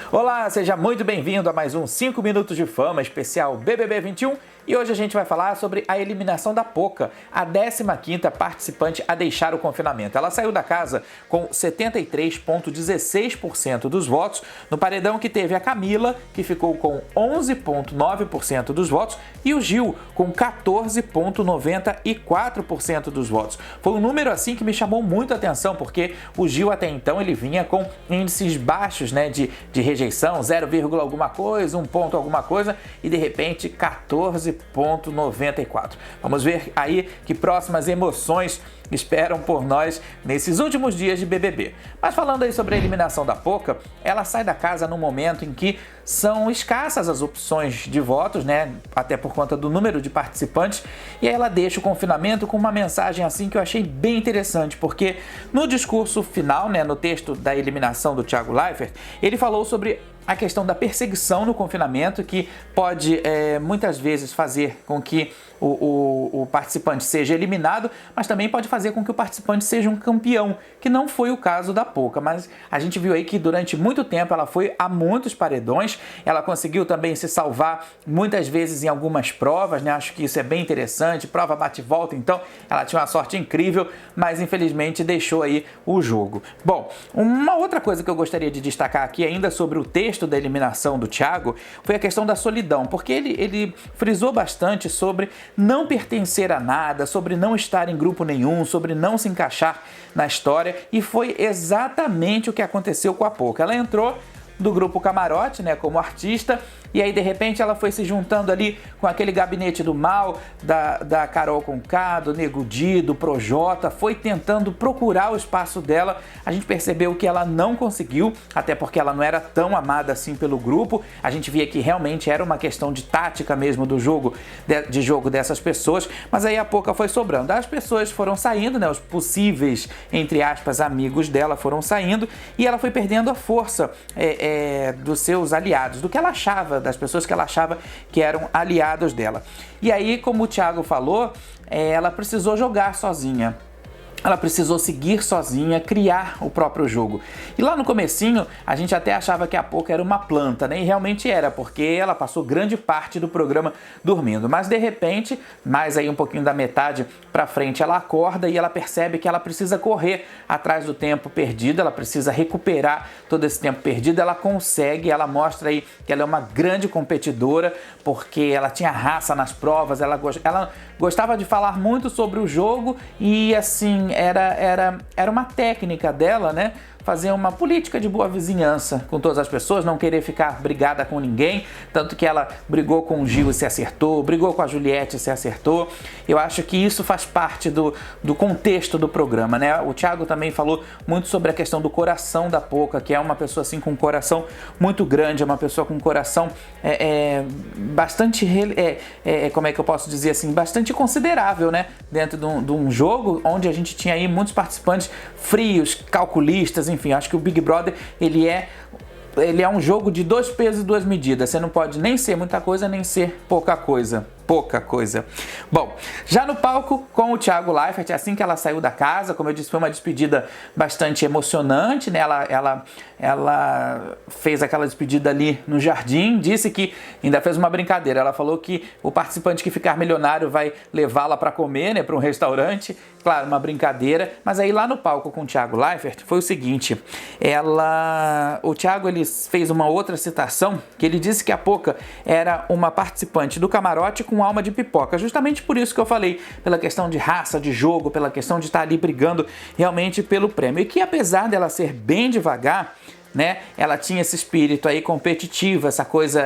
Olá, seja muito bem-vindo a mais um 5 Minutos de Fama especial BBB 21 e hoje a gente vai falar sobre a eliminação da Poca, a 15ª participante a deixar o confinamento. Ela saiu da casa com 73,16% dos votos, no paredão que teve a Camila, que ficou com 11,9% dos votos, e o Gil, com 14,94% dos votos. Foi um número assim que me chamou muito a atenção, porque o Gil até então ele vinha com índices baixos, né, de rejeição, 0, alguma coisa, 1 ponto alguma coisa, e de repente 14,94. Vamos ver aí que próximas emoções esperam por nós nesses últimos dias de BBB. Mas falando aí sobre a eliminação da Poca, ela sai da casa num momento em que são escassas as opções de votos, né? Até por conta do número de participantes, e aí ela deixa o confinamento com uma mensagem assim que eu achei bem interessante, porque no discurso final, né, no texto da eliminação do Thiago Leifert, ele falou sobre a questão da perseguição no confinamento, que pode muitas vezes fazer com que o participante seja eliminado, mas também pode fazer com que o participante seja um campeão, que não foi o caso da Poca. Mas a gente viu aí que durante muito tempo ela foi a muitos paredões, ela conseguiu também se salvar muitas vezes em algumas provas, né? Acho que isso é bem interessante, prova bate-volta, então ela tinha uma sorte incrível, mas infelizmente deixou aí o jogo. Bom, uma outra coisa que eu gostaria de destacar aqui ainda sobre o texto da eliminação do Thiago foi a questão da solidão, porque ele frisou bastante sobre não pertencer a nada, sobre não estar em grupo nenhum, sobre não se encaixar na história, e foi exatamente o que aconteceu com a Poca. Ela entrou do grupo Camarote, né, como artista, e aí de repente ela foi se juntando ali com aquele gabinete do mal, da Carol Conká, do Nego Di, do Projota, foi tentando procurar o espaço dela. A gente percebeu que ela não conseguiu, até porque ela não era tão amada assim pelo grupo. A gente via que realmente era uma questão de tática mesmo do jogo, de jogo dessas pessoas, mas aí a Poca foi sobrando. As pessoas foram saindo, né, os possíveis, entre aspas, amigos dela foram saindo, e ela foi perdendo a força dos seus aliados, do que ela achava, das pessoas que ela achava que eram aliados dela. E aí, como o Thiago falou, ela precisou jogar sozinha. Ela precisou seguir sozinha, criar o próprio jogo. E lá no comecinho, a gente até achava que a Poca era uma planta, né? E realmente era, porque ela passou grande parte do programa dormindo. Mas de repente, mais aí um pouquinho da metade pra frente, ela acorda e ela percebe que ela precisa correr atrás do tempo perdido, ela precisa recuperar todo esse tempo perdido. Ela consegue, ela mostra aí que ela é uma grande competidora, porque ela tinha raça nas provas, ela gostava de falar muito sobre o jogo e assim, era uma técnica dela, né? Fazer uma política de boa vizinhança com todas as pessoas, não querer ficar brigada com ninguém, tanto que ela brigou com o Gil e se acertou, brigou com a Juliette e se acertou. Eu acho que isso faz parte do contexto do programa, né? O Thiago também falou muito sobre a questão do coração da Poca, que é uma pessoa assim com um coração muito grande, é uma pessoa com um coração bastante, como é que eu posso dizer assim, bastante considerável, né? Dentro de um jogo onde a gente tinha aí muitos participantes frios, calculistas, enfim, acho que o Big Brother, ele é um jogo de 2 pesos e 2 medidas. Você não pode nem ser muita coisa, nem ser pouca coisa. Bom, já no palco com o Thiago Leifert, assim que ela saiu da casa, como eu disse, foi uma despedida bastante emocionante, né? Ela fez aquela despedida ali no jardim, disse que ainda fez uma brincadeira. Ela falou que o participante que ficar milionário vai levá-la para comer, né, para um restaurante. Claro, uma brincadeira, mas aí lá no palco com o Thiago Leifert foi o seguinte, o Thiago ele fez uma outra citação, que ele disse que a Poca era uma participante do camarote com alma de pipoca, justamente por isso que eu falei, pela questão de raça, de jogo, pela questão de estar ali brigando realmente pelo prêmio, e que apesar dela ser bem devagar, né, ela tinha esse espírito aí competitivo, essa coisa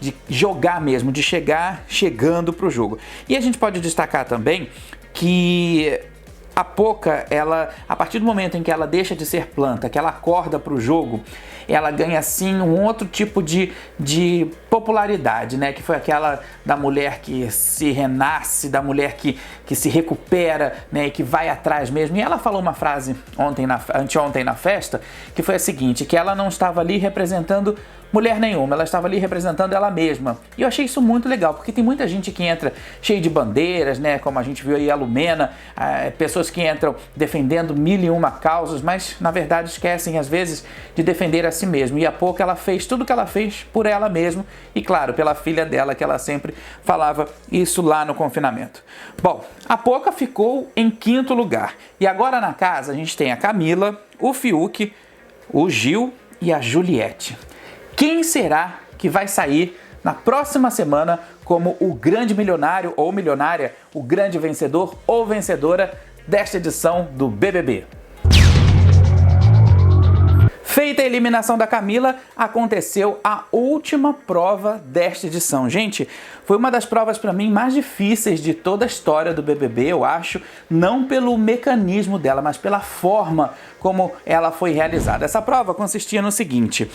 de jogar mesmo, de chegando pro jogo. E a gente pode destacar também que a Poca, ela, a partir do momento em que ela deixa de ser planta, que ela acorda para o jogo, ela ganha assim um outro tipo de popularidade, né? Que foi aquela da mulher que se renasce, da mulher que se recupera, né? E que vai atrás mesmo. E ela falou uma frase anteontem na festa, que foi a seguinte, que ela não estava ali representando mulher nenhuma, ela estava ali representando ela mesma. E eu achei isso muito legal, porque tem muita gente que entra cheio de bandeiras, né? Como a gente viu aí a Lumena, pessoas pessoas que entram defendendo mil e uma causas, mas na verdade esquecem às vezes de defender a si mesmo. E há pouco ela fez tudo o que ela fez por ela mesma e, claro, pela filha dela, que ela sempre falava isso lá no confinamento. Bom, a Poca ficou em 5º lugar. E agora na casa a gente tem a Camila, o Fiuk, o Gil e a Juliette. Quem será que vai sair na próxima semana como o grande milionário ou milionária, o grande vencedor ou vencedora desta edição do BBB? Feita a eliminação da Camila, aconteceu a última prova desta edição. Gente, foi uma das provas para mim mais difíceis de toda a história do BBB, eu acho, não pelo mecanismo dela, mas pela forma como ela foi realizada. Essa prova consistia no seguinte: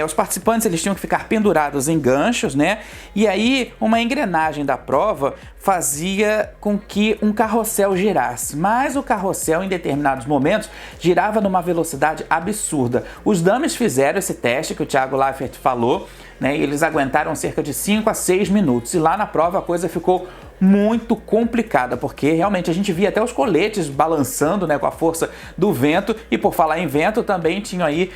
os participantes eles tinham que ficar pendurados em ganchos, né? E aí uma engrenagem da prova fazia com que um carrossel girasse, mas o carrossel em determinados momentos girava numa velocidade absurda. Os dummies fizeram esse teste que o Thiago Leifert falou, né? E eles aguentaram cerca de 5 a 6 minutos. E lá na prova a coisa ficou muito complicada, porque realmente a gente via até os coletes balançando, né, com a força do vento. E por falar em vento, também tinham aí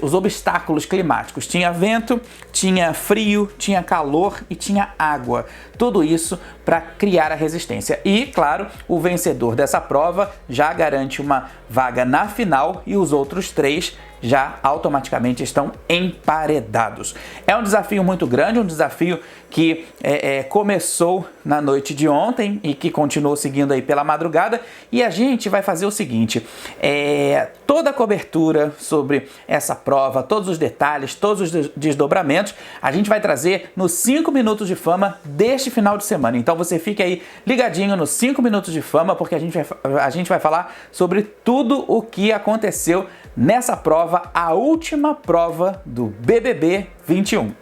os obstáculos climáticos. Tinha vento, tinha frio, tinha calor e tinha água. Tudo isso para criar a resistência. E, claro, o vencedor dessa prova já garante uma vaga na final e os outros 3 já automaticamente estão emparedados. É um desafio muito grande, um desafio que começou na noite de ontem e que continuou seguindo aí pela madrugada. E a gente vai fazer o seguinte: toda a cobertura sobre essa prova, todos os detalhes, todos os desdobramentos, a gente vai trazer nos 5 minutos de fama deste final de semana. Então você fique aí ligadinho nos 5 minutos de fama, porque a gente vai falar sobre tudo o que aconteceu nessa prova, a última prova do BBB 21.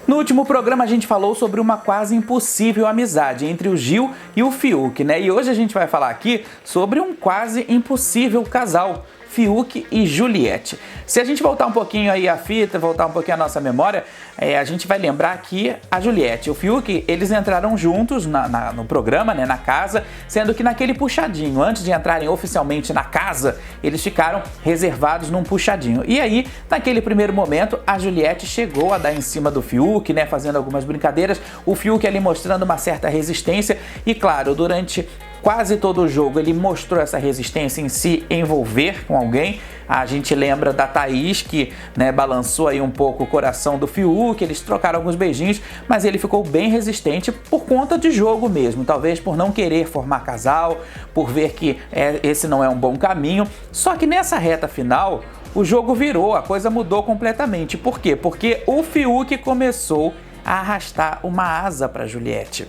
No último programa a gente falou sobre uma quase impossível amizade entre o Gil e o Fiuk, né? E hoje a gente vai falar aqui sobre um quase impossível casal, Fiuk e Juliette. Se a gente voltar um pouquinho aí a fita, voltar um pouquinho a nossa memória, a gente vai lembrar que a Juliette e o Fiuk, eles entraram juntos no programa, né, na casa, sendo que naquele puxadinho, antes de entrarem oficialmente na casa, eles ficaram reservados num puxadinho. E aí, naquele primeiro momento, a Juliette chegou a dar em cima do Fiuk, né, fazendo algumas brincadeiras, o Fiuk ali mostrando uma certa resistência e, claro, durante quase todo o jogo ele mostrou essa resistência em se envolver com alguém. A gente lembra da Thaís, que, né, balançou aí um pouco o coração do Fiuk, eles trocaram alguns beijinhos, mas ele ficou bem resistente por conta de jogo mesmo, talvez por não querer formar casal, por ver que esse não é um bom caminho. Só que nessa reta final, o jogo virou, a coisa mudou completamente. Por quê? Porque o Fiuk começou a arrastar uma asa para Juliette.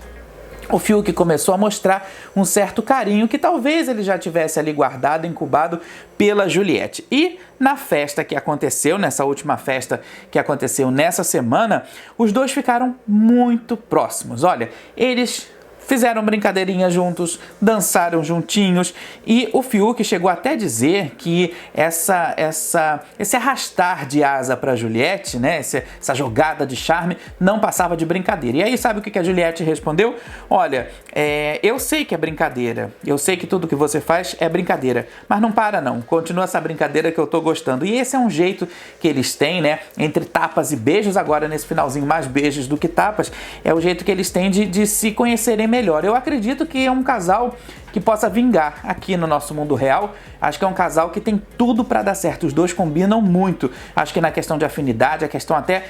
O Fiuk começou a mostrar um certo carinho que talvez ele já tivesse ali guardado, incubado pela Juliette. E na festa que aconteceu, nessa última festa que aconteceu nessa semana, os dois ficaram muito próximos. Olha, eles fizeram brincadeirinha juntos, dançaram juntinhos e o Fiuk chegou até a dizer que esse arrastar de asa para Juliette, né, essa jogada de charme, não passava de brincadeira. E aí sabe o que a Juliette respondeu? Olha, eu sei que é brincadeira, eu sei que tudo que você faz é brincadeira, mas não para não, continua essa brincadeira que eu tô gostando. E esse é um jeito que eles têm, né, entre tapas e beijos, agora nesse finalzinho mais beijos do que tapas, é o jeito que eles têm de se conhecerem melhor. Eu acredito que é um casal que possa vingar aqui no nosso mundo real. Acho que é um casal que tem tudo para dar certo. Os dois combinam muito. Acho que na questão de afinidade, a questão até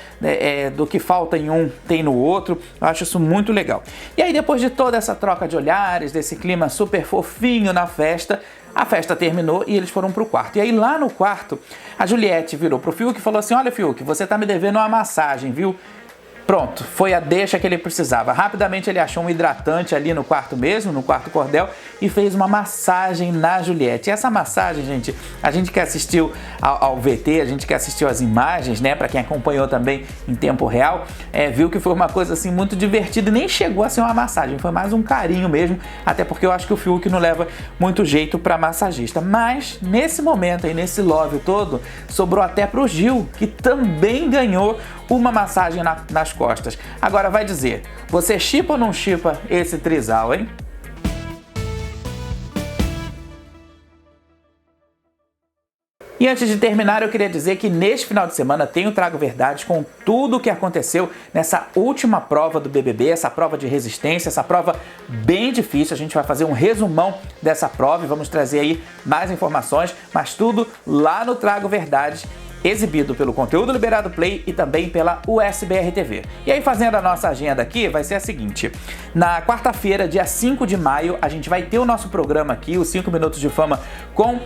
do que falta em um tem no outro. Eu acho isso muito legal. E aí, depois de toda essa troca de olhares, desse clima super fofinho na festa, a festa terminou e eles foram pro quarto. E aí, lá no quarto, a Juliette virou pro Fiuk e falou assim: olha, Fiuk, você tá me devendo uma massagem, viu? Pronto, foi a deixa que ele precisava. Rapidamente ele achou um hidratante ali no quarto mesmo, no quarto cordel, e fez uma massagem na Juliette. E essa massagem, gente, a gente que assistiu ao VT, a gente que assistiu as imagens, né, para quem acompanhou também em tempo real, viu que foi uma coisa assim muito divertida e nem chegou a ser uma massagem, foi mais um carinho mesmo, até porque eu acho que o Fiuk não leva muito jeito para massagista. Mas nesse momento aí, nesse love todo, sobrou até pro Gil, que também ganhou uma massagem nas costas. Agora vai dizer, você shippa ou não shippa esse trisal, hein? E antes de terminar, eu queria dizer que neste final de semana tem o Trago Verdades com tudo o que aconteceu nessa última prova do BBB, essa prova de resistência, essa prova bem difícil. A gente vai fazer um resumão dessa prova e vamos trazer aí mais informações, mas tudo lá no Trago Verdades, exibido pelo Conteúdo Liberado Play e também pela USBR TV. E aí, fazendo a nossa agenda aqui, vai ser a seguinte: na quarta-feira, dia 5 de maio, a gente vai ter o nosso programa aqui, os 5 Minutos de Fama, com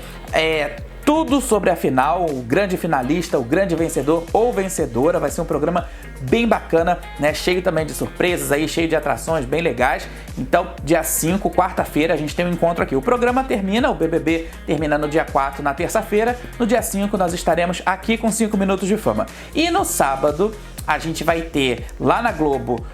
tudo sobre a final, o grande finalista, o grande vencedor ou vencedora. Vai ser um programa bem bacana, né? Cheio também de surpresas aí, cheio de atrações bem legais. Então, dia 5, quarta-feira, a gente tem um encontro aqui. O programa termina, o BBB termina no dia 4, na terça-feira. No dia 5, nós estaremos aqui com 5 Minutos de Fama. E no sábado, a gente vai ter lá na Globo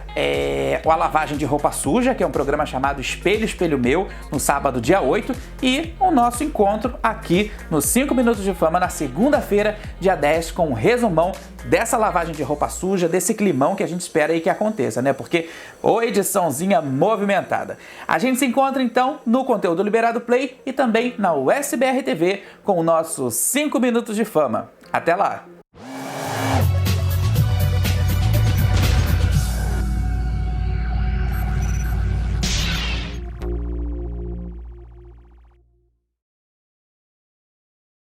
a lavagem de roupa suja, que é um programa chamado Espelho, Espelho Meu, no sábado, dia 8, e o nosso encontro aqui no 5 Minutos de Fama na segunda-feira, dia 10, com um resumão dessa lavagem de roupa suja, desse climão que a gente espera aí que aconteça, né? Porque ô ediçãozinha movimentada. A gente se encontra então no Conteúdo Liberado Play e também na USBR TV com o nosso 5 Minutos de Fama. Até lá!